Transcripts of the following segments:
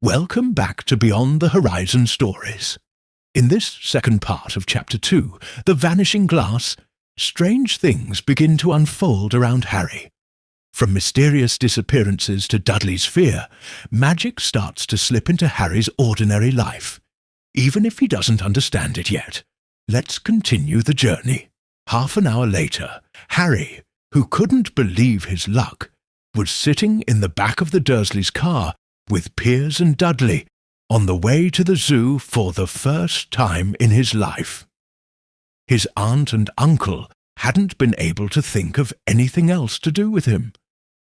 Welcome back to Beyond the Horizon Stories. In this second part of Chapter 2, The Vanishing Glass, strange things begin to unfold around Harry. From mysterious disappearances to Dudley's fear, magic starts to slip into Harry's ordinary life, even if he doesn't understand it yet. Let's continue the journey. Half an hour later, Harry, who couldn't believe his luck, was sitting in the back of the Dursleys' car with Piers and Dudley, on the way to the zoo for the first time in his life. His aunt and uncle hadn't been able to think of anything else to do with him.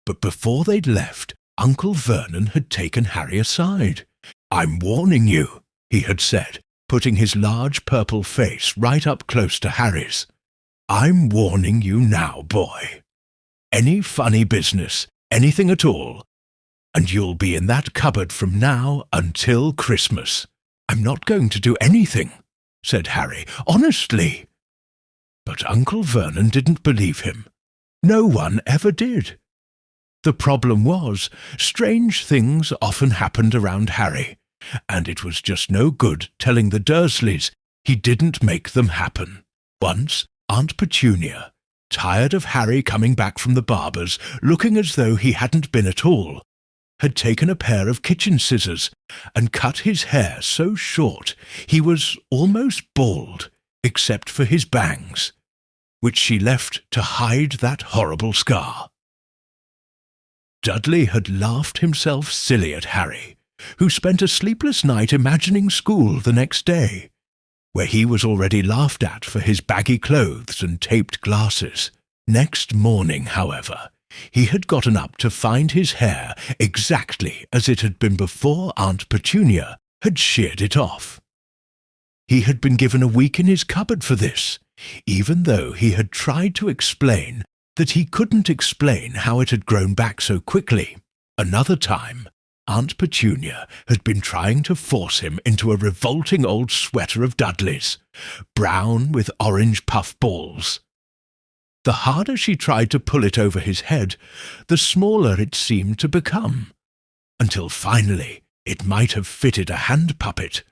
But before they'd left, Uncle Vernon had taken Harry aside. "I'm warning you," he had said, putting his large purple face right up close to Harry's. "I'm warning you now, boy. Any funny business, anything at all, and you'll be in that cupboard from now until Christmas." "I'm not going to do anything," said Harry, "honestly." But Uncle Vernon didn't believe him. No one ever did. The problem was, strange things often happened around Harry, and it was just no good telling the Dursleys he didn't make them happen. Once, Aunt Petunia, tired of Harry coming back from the barber's looking as though he hadn't been at all, had taken a pair of kitchen scissors and cut his hair so short he was almost bald, except for his bangs, which she left to hide that horrible scar. Dudley had laughed himself silly at Harry, who spent a sleepless night imagining school the next day, where he was already laughed at for his baggy clothes and taped glasses. Next morning, however, he had gotten up to find his hair exactly as it had been before Aunt Petunia had sheared it off. He had been given a week in his cupboard for this, even though he had tried to explain that he couldn't explain how it had grown back so quickly. Another time, Aunt Petunia had been trying to force him into a revolting old sweater of Dudley's, brown with orange puff balls. The harder she tried to pull it over his head, the smaller it seemed to become, until finally it might have fitted a hand puppet,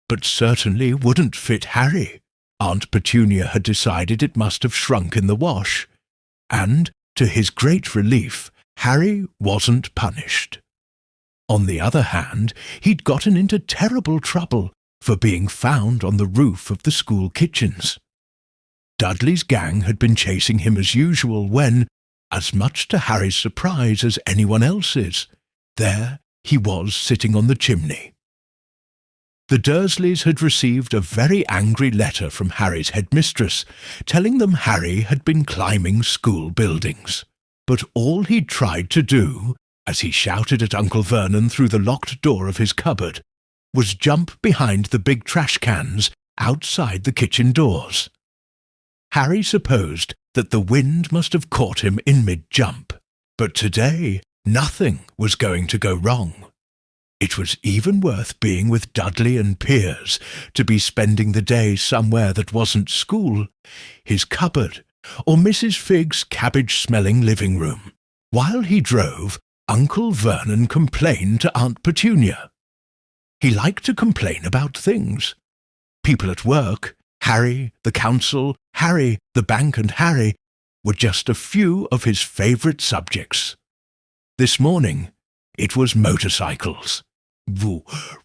but certainly wouldn't fit Harry. Aunt Petunia had decided it must have shrunk in the wash, and, to his great relief, Harry wasn't punished. On the other hand, he'd gotten into terrible trouble for being found on the roof of the school kitchens. Dudley's gang had been chasing him as usual when, as much to Harry's surprise as anyone else's, there he was sitting on the chimney. The Dursleys had received a very angry letter from Harry's headmistress, telling them Harry had been climbing school buildings. But all he'd tried to do, as he shouted at Uncle Vernon through the locked door of his cupboard, was jump behind the big trash cans outside the kitchen doors. Harry supposed that the wind must have caught him in mid-jump, but today nothing was going to go wrong. It was even worth being with Dudley and Piers to be spending the day somewhere that wasn't school, his cupboard, or Mrs. Figg's cabbage-smelling living room. While he drove, Uncle Vernon complained to Aunt Petunia. He liked to complain about things. People at work, Harry, the council, Harry, the bank, and Harry were just a few of his favourite subjects. This morning, it was motorcycles.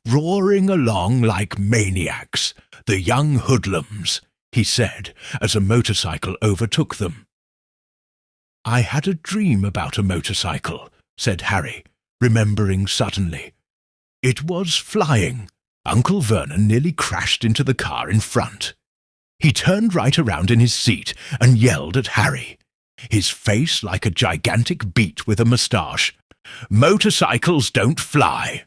"Roaring along like maniacs, the young hoodlums," he said, as a motorcycle overtook them. "I had a dream about a motorcycle," said Harry, remembering suddenly. "It was flying." Uncle Vernon nearly crashed into the car in front. He turned right around in his seat and yelled at Harry, his face like a gigantic beet with a moustache. "Motorcycles don't fly."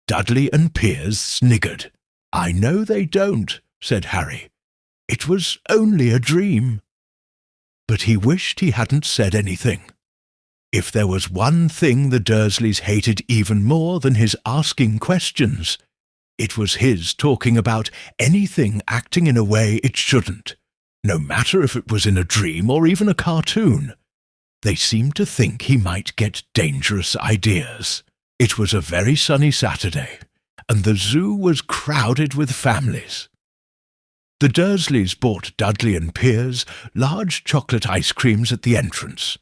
Dudley and Piers sniggered. "I know they don't," said Harry. "It was only a dream." But he wished he hadn't said anything. If there was one thing the Dursleys hated even more than his asking questions, it was his talking about anything acting in a way it shouldn't, no matter if it was in a dream or even a cartoon. They seemed to think he might get dangerous ideas. It was a very sunny Saturday, and the zoo was crowded with families. The Dursleys bought Dudley and Piers large chocolate ice creams at the entrance,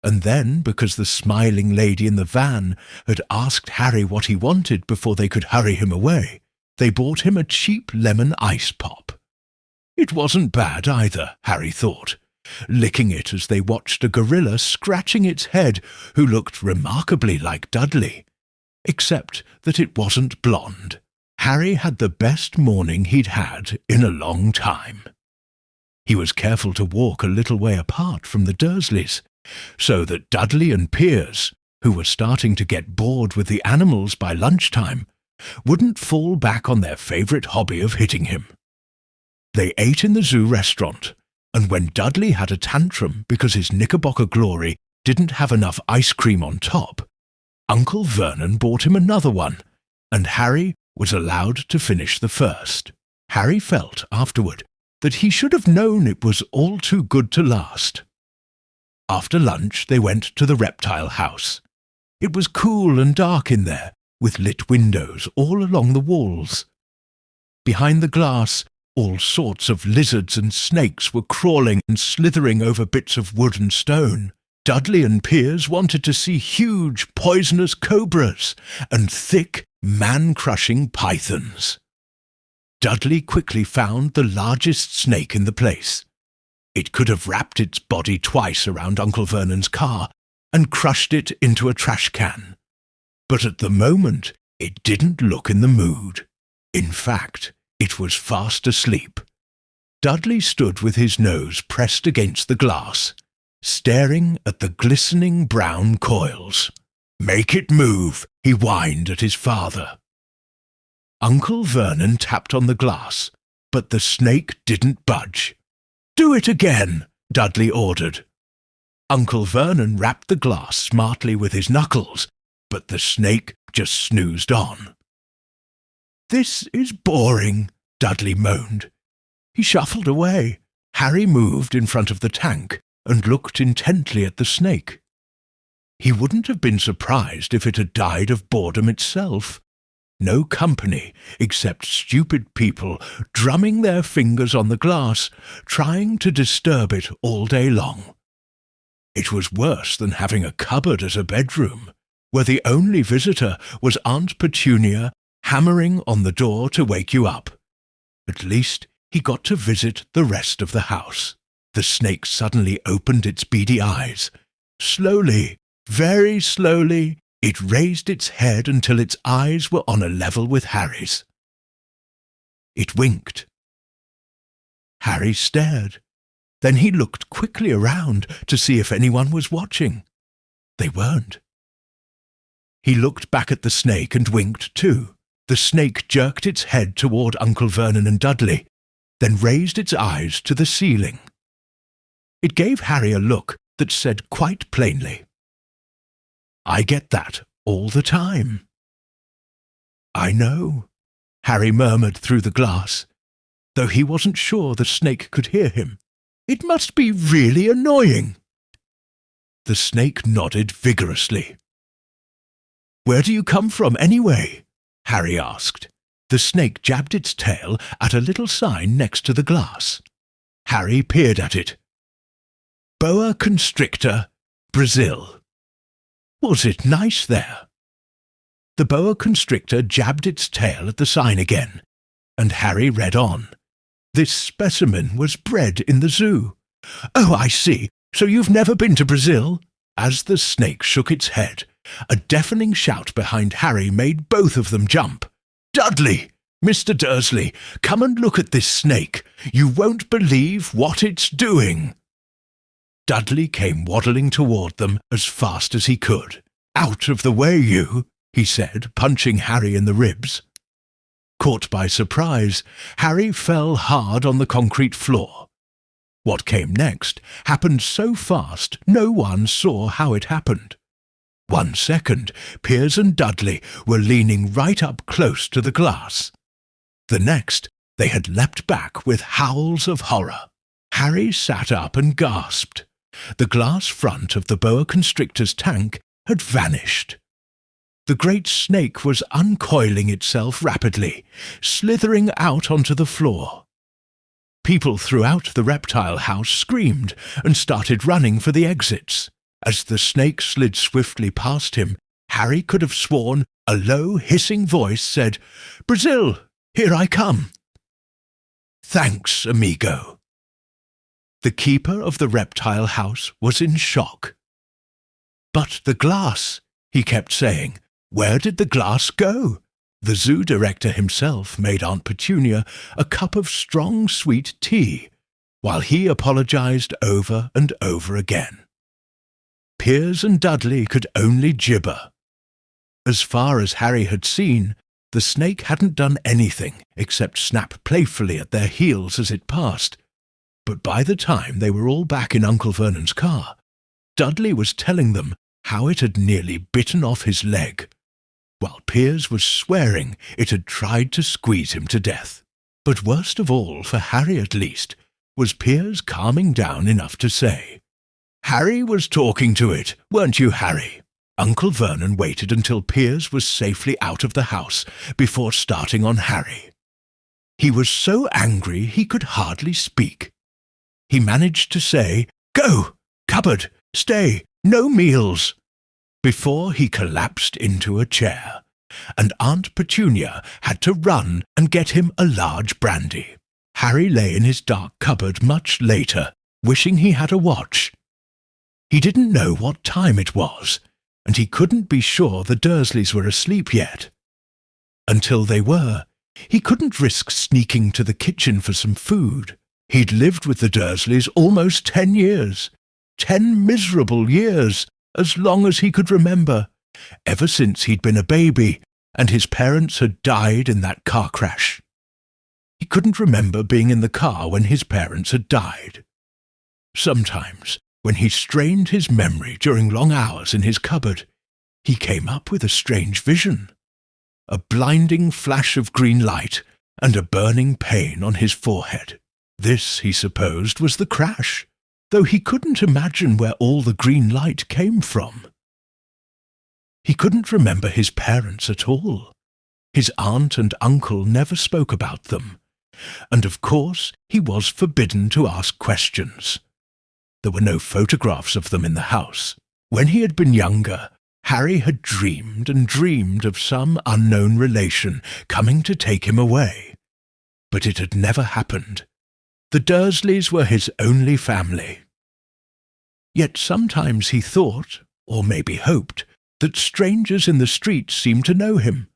and then, because the smiling lady in the van had asked Harry what he wanted before they could hurry him away, they bought him a cheap lemon ice pop. It wasn't bad either, Harry thought, licking it as they watched a gorilla scratching its head who looked remarkably like Dudley, except that it wasn't blonde. Harry had the best morning he'd had in a long time. He was careful to walk a little way apart from the Dursleys, so that Dudley and Piers, who were starting to get bored with the animals by lunchtime, wouldn't fall back on their favourite hobby of hitting him. They ate in the zoo restaurant, and when Dudley had a tantrum because his Knickerbocker Glory didn't have enough ice cream on top, Uncle Vernon bought him another one, and Harry was allowed to finish the first. Harry felt afterward that he should have known it was all too good to last. After lunch they went to the reptile house. It was cool and dark in there, with lit windows all along the walls. Behind the glass, all sorts of lizards and snakes were crawling and slithering over bits of wood and stone. Dudley and Piers wanted to see huge poisonous cobras and thick, man-crushing pythons. Dudley quickly found the largest snake in the place. It could have wrapped its body twice around Uncle Vernon's car and crushed it into a trash can. But at the moment, it didn't look in the mood. In fact, it was fast asleep. Dudley stood with his nose pressed against the glass, staring at the glistening brown coils. "Make it move," he whined at his father. Uncle Vernon tapped on the glass, but the snake didn't budge. "Do it again," Dudley ordered. Uncle Vernon rapped the glass smartly with his knuckles, but the snake just snoozed on. "This is boring," Dudley moaned. He shuffled away. Harry moved in front of the tank and looked intently at the snake. He wouldn't have been surprised if it had died of boredom itself. No company except stupid people drumming their fingers on the glass, trying to disturb it all day long. It was worse than having a cupboard as a bedroom, where the only visitor was Aunt Petunia hammering on the door to wake you up. At least he got to visit the rest of the house. The snake suddenly opened its beady eyes. Slowly, very slowly, it raised its head until its eyes were on a level with Harry's. It winked. Harry stared. Then he looked quickly around to see if anyone was watching. They weren't. He looked back at the snake and winked too. The snake jerked its head toward Uncle Vernon and Dudley, then raised its eyes to the ceiling. It gave Harry a look that said quite plainly, "I get that all the time." "I know," Harry murmured through the glass, though he wasn't sure the snake could hear him. "It must be really annoying." The snake nodded vigorously. "Where do you come from, anyway?" Harry asked. The snake jabbed its tail at a little sign next to the glass. Harry peered at it. "Boa constrictor, Brazil." Was it nice there? The boa constrictor jabbed its tail at the sign again, and Harry read on. This specimen was bred in the zoo. "Oh, I see. So you've never been to Brazil?" As the snake shook its head, a deafening shout behind Harry made both of them jump. "Dudley! Mr. Dursley, come and look at this snake. You won't believe what it's doing." Dudley came waddling toward them as fast as he could. "Out of the way, you," he said, punching Harry in the ribs. Caught by surprise, Harry fell hard on the concrete floor. What came next happened so fast no one saw how it happened. 1 second, Piers and Dudley were leaning right up close to the glass. The next, they had leapt back with howls of horror. Harry sat up and gasped. The glass front of the boa constrictor's tank had vanished. The great snake was uncoiling itself rapidly, slithering out onto the floor. People throughout the reptile house screamed and started running for the exits. As the snake slid swiftly past him, Harry could have sworn a low, hissing voice said, "Brazil, here I come." "Thanks, amigo." The keeper of the reptile house was in shock. "But the glass," he kept saying. "Where did the glass go?" The zoo director himself made Aunt Petunia a cup of strong sweet tea, while he apologized over and over again. Piers and Dudley could only gibber. As far as Harry had seen, the snake hadn't done anything except snap playfully at their heels as it passed. But by the time they were all back in Uncle Vernon's car, Dudley was telling them how it had nearly bitten off his leg, while Piers was swearing it had tried to squeeze him to death. But worst of all, for Harry at least, was Piers calming down enough to say, "Harry was talking to it, weren't you, Harry?" Uncle Vernon waited until Piers was safely out of the house before starting on Harry. He was so angry he could hardly speak. He managed to say, "Go! Cupboard! Stay! No meals!" before he collapsed into a chair, and Aunt Petunia had to run and get him a large brandy. Harry lay in his dark cupboard much later, wishing he had a watch. He didn't know what time it was, and he couldn't be sure the Dursleys were asleep yet. Until they were, he couldn't risk sneaking to the kitchen for some food. He'd lived with the Dursleys almost 10 years. 10 miserable years, as long as he could remember, ever since he'd been a baby and his parents had died in that car crash. He couldn't remember being in the car when his parents had died. Sometimes, when he strained his memory during long hours in his cupboard, he came up with a strange vision. A blinding flash of green light and a burning pain on his forehead. This, he supposed, was the crash, though he couldn't imagine where all the green light came from. He couldn't remember his parents at all. His aunt and uncle never spoke about them, and of course he was forbidden to ask questions. There were no photographs of them in the house. When he had been younger, Harry had dreamed and dreamed of some unknown relation coming to take him away. But it had never happened. The Dursleys were his only family. Yet sometimes he thought, or maybe hoped, that strangers in the streets seemed to know him.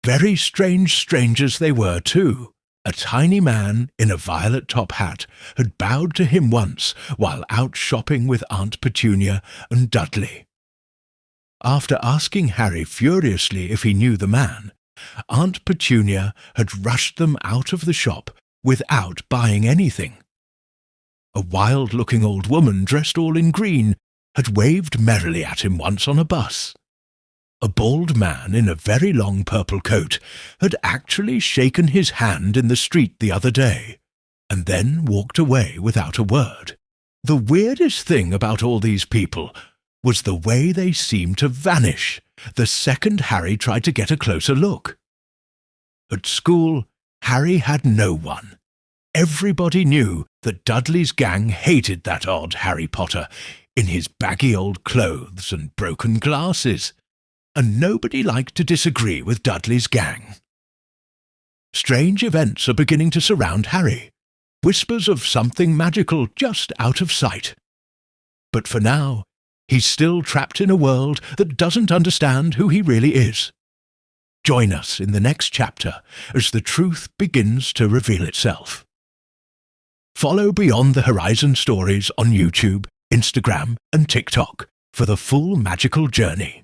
Very strange strangers they were, too. A tiny man in a violet top hat had bowed to him once while out shopping with Aunt Petunia and Dudley. After asking Harry furiously if he knew the man, Aunt Petunia had rushed them out of the shop without buying anything. A wild-looking old woman dressed all in green had waved merrily at him once on a bus. A bald man in a very long purple coat had actually shaken his hand in the street the other day, and then walked away without a word. The weirdest thing about all these people was the way they seemed to vanish the second Harry tried to get a closer look. At school, Harry had no one. Everybody knew that Dudley's gang hated that odd Harry Potter in his baggy old clothes and broken glasses, and nobody liked to disagree with Dudley's gang. Strange events are beginning to surround Harry, whispers of something magical just out of sight. But for now, he's still trapped in a world that doesn't understand who he really is. Join us in the next chapter as the truth begins to reveal itself. Follow Beyond the Horizon Stories on YouTube, Instagram, and TikTok for the full magical journey.